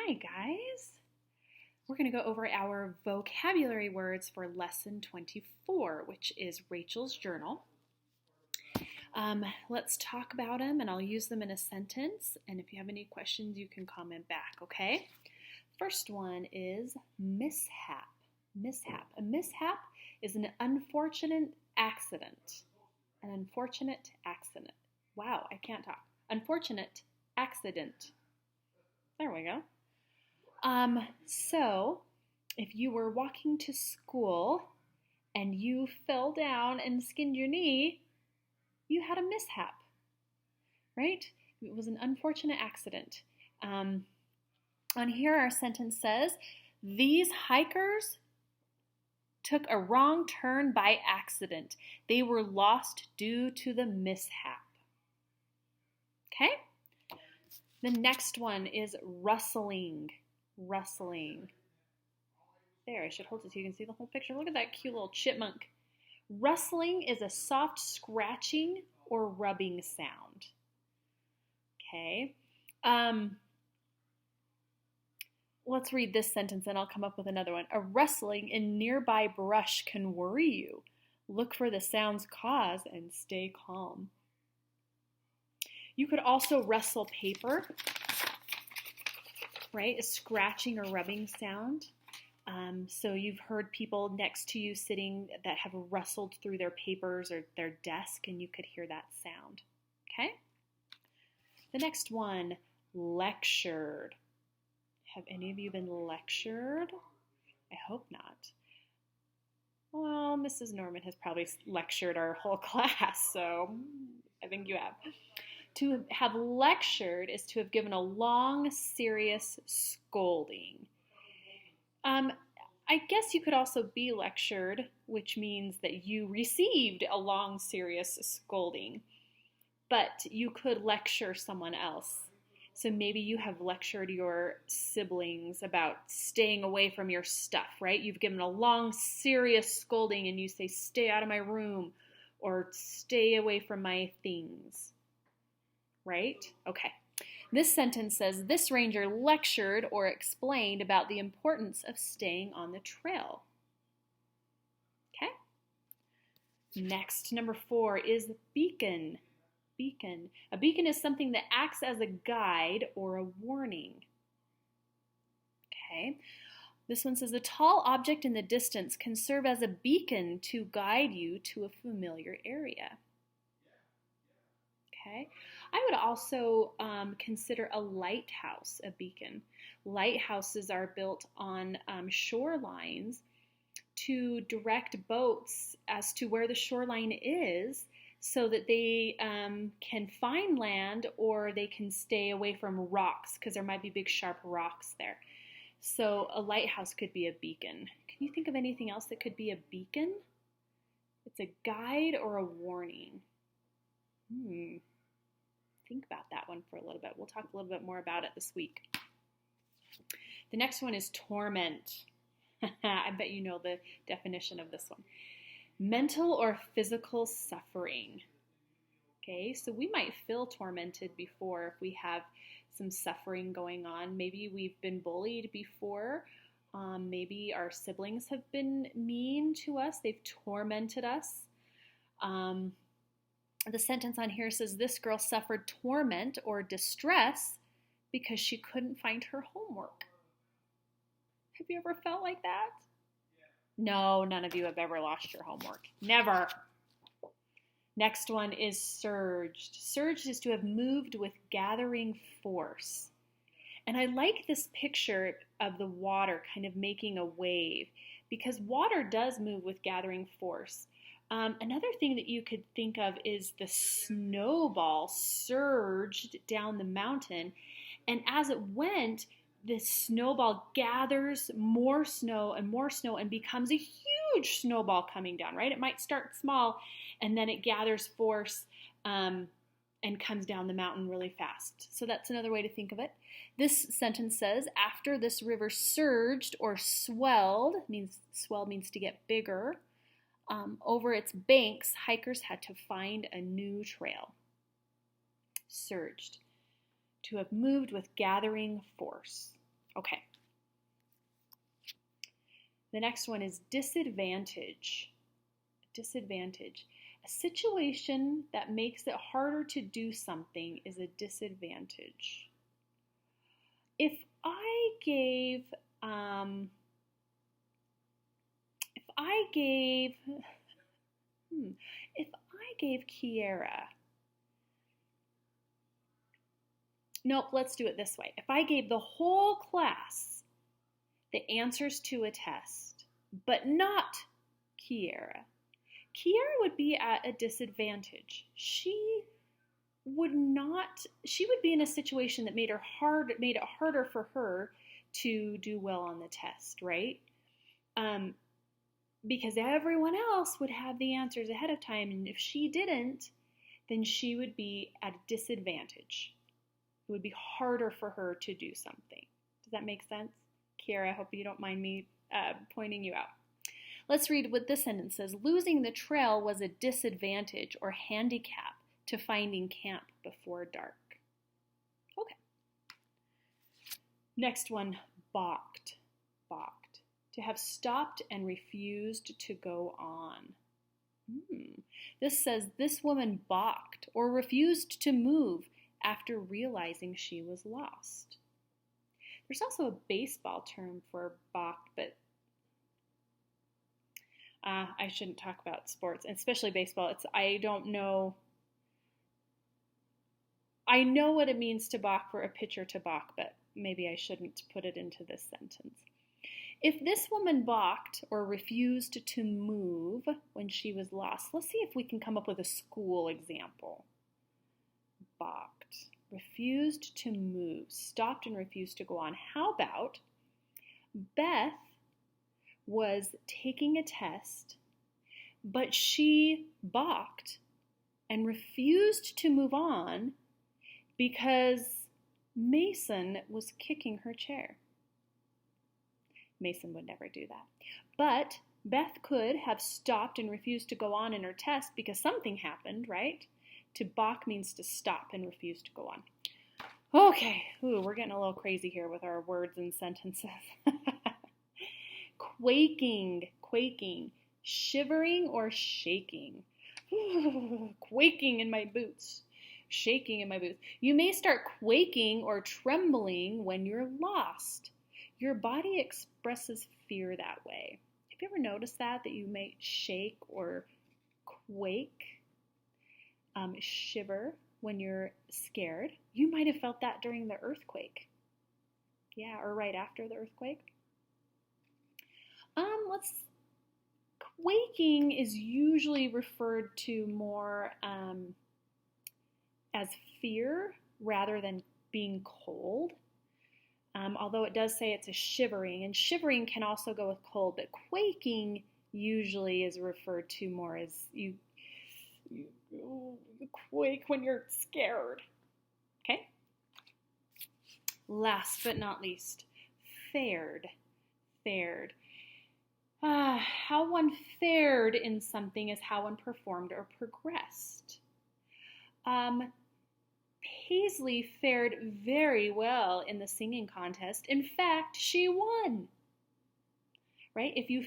Hi, guys. We're going to go over our vocabulary words for lesson 24, which is Rachel's journal. Let's talk about them, and I'll use them in a sentence. And if you have any questions, you can comment back, okay? First one is mishap. Mishap. A mishap is an unfortunate accident. An unfortunate accident. Wow, I can't talk. Unfortunate accident. There we go. So if you were walking to school and you fell down and skinned your knee, you had a mishap, right? It was an unfortunate accident. On here, our sentence says, these hikers took a wrong turn by accident. They were lost due to the mishap. Okay? The next one is rustling. Rustling. There, I should hold it so you can see the whole picture. Look at that cute little chipmunk. Rustling is a soft scratching or rubbing sound. Okay. Let's read this sentence and I'll come up with another one. A rustling in nearby brush can worry you. Look for the sound's cause and stay calm. You could also rustle paper, right? A scratching or rubbing sound. So you've heard people next to you sitting that have rustled through their papers or their desk, and you could hear that sound. Okay? The next one, lectured. Have any of you been lectured? I hope not. Well, Mrs. Norman has probably lectured our whole class, so I think you have. To have lectured is to have given a long, serious scolding. I guess you could also be lectured, which means that you received a long, serious scolding. But you could lecture someone else. So maybe you have lectured your siblings about staying away from your stuff, right? You've given a long, serious scolding and you say, stay out of my room or stay away from my things. Right? Okay. This sentence says, this ranger lectured or explained about the importance of staying on the trail. Okay? Next, number 4 is beacon. Beacon. A beacon is something that acts as a guide or a warning. Okay? This one says, a tall object in the distance can serve as a beacon to guide you to a familiar area. Okay? I would also consider a lighthouse a beacon. Lighthouses are built on shorelines to direct boats as to where the shoreline is so that they can find land or they can stay away from rocks because there might be big sharp rocks there. So a lighthouse could be a beacon. Can you think of anything else that could be a beacon? It's a guide or a warning. Think about that one for a little bit. We'll talk a little bit more about it this week. The next one is torment. I bet you know the definition of this one. Mental or physical suffering. Okay, so we might feel tormented before if we have some suffering going on. Maybe we've been bullied before. Maybe our siblings have been mean to us. They've tormented us. The sentence on here says, this girl suffered torment or distress because she couldn't find her homework. Have you ever felt like that? No, none of you have ever lost your homework. Never. Next one is surged. Surged is to have moved with gathering force. And I like this picture of the water kind of making a wave because water does move with gathering force. Another thing that you could think of is the snowball surged down the mountain, and as it went, the snowball gathers more snow and becomes a huge snowball coming down, right? It might start small, and then it gathers force and comes down the mountain really fast. So that's another way to think of it. This sentence says, after this river surged or swelled means to get bigger, over its banks, hikers had to find a new trail. Surged. To have moved with gathering force. Okay. The next one is disadvantage. Disadvantage. A situation that makes it harder to do something is a disadvantage. If I gave Kiara, nope, let's do it this way. If I gave the whole class the answers to a test, but not Kiara would be at a disadvantage. She would be in a situation that made it harder for her to do well on the test, right? Because everyone else would have the answers ahead of time, and if she didn't, then she would be at a disadvantage. It would be harder for her to do something. Does that make sense? Kiara, I hope you don't mind me pointing you out. Let's read what this sentence says. Losing the trail was a disadvantage or handicap to finding camp before dark. Okay. Next one, balked. Balked. To have stopped and refused to go on. This says this woman balked or refused to move after realizing she was lost. There's also a baseball term for balked, but I shouldn't talk about sports, especially baseball. I don't know. I know what it means to balk for a pitcher to balk, but maybe I shouldn't put it into this sentence. If this woman balked or refused to move when she was lost, let's see if we can come up with a school example. Balked, refused to move, stopped and refused to go on. How about Beth was taking a test, but she balked and refused to move on because Mason was kicking her chair. Mason would never do that. But Beth could have stopped and refused to go on in her test because something happened, right? To balk means to stop and refuse to go on. Okay, we're getting a little crazy here with our words and sentences. Quaking, shivering or shaking. Quaking in my boots. Shaking in my boots. You may start quaking or trembling when you're lost. Your body expresses fear that way. Have you ever noticed that you may shake or quake, shiver when you're scared? You might have felt that during the earthquake. Yeah, or right after the earthquake. Quaking is usually referred to more as fear rather than being cold. Although it does say it's a shivering, and shivering can also go with cold, but quaking usually is referred to more as you quake when you're scared. Okay? Last but not least, fared. How one fared in something is how one performed or progressed. Paisley fared very well in the singing contest. In fact, she won. Right? If you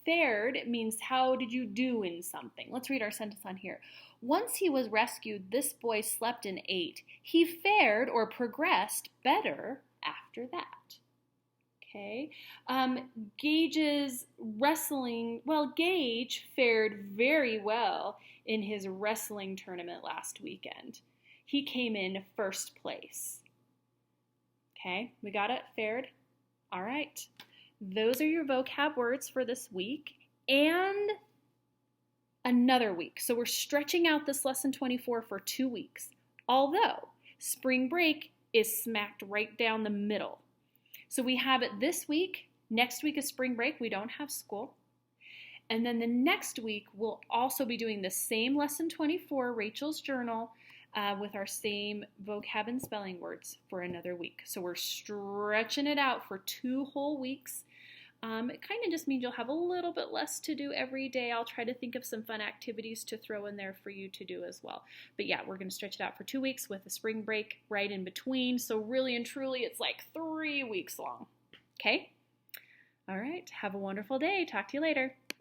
fared, it means how did you do in something. Let's read our sentence on here. Once he was rescued, this boy slept and ate. He fared or progressed better after that. Okay. Gage's wrestling, Gage fared very well in his wrestling tournament last weekend. He came in first place. Okay, we got it? Fared? All right. Those are your vocab words for this week and another week. So we're stretching out this lesson 24 for 2 weeks, although spring break is smacked right down the middle. So we have it this week. Next week is spring break. We don't have school. And then the next week, we'll also be doing the same lesson 24, Rachel's Journal, with our same vocab and spelling words for another week. So we're stretching it out for 2 whole weeks. It kind of just means you'll have a little bit less to do every day. I'll try to think of some fun activities to throw in there for you to do as well. But yeah, we're going to stretch it out for 2 weeks with a spring break right in between. So really and truly, it's like 3 weeks long. Okay? All right. Have a wonderful day. Talk to you later.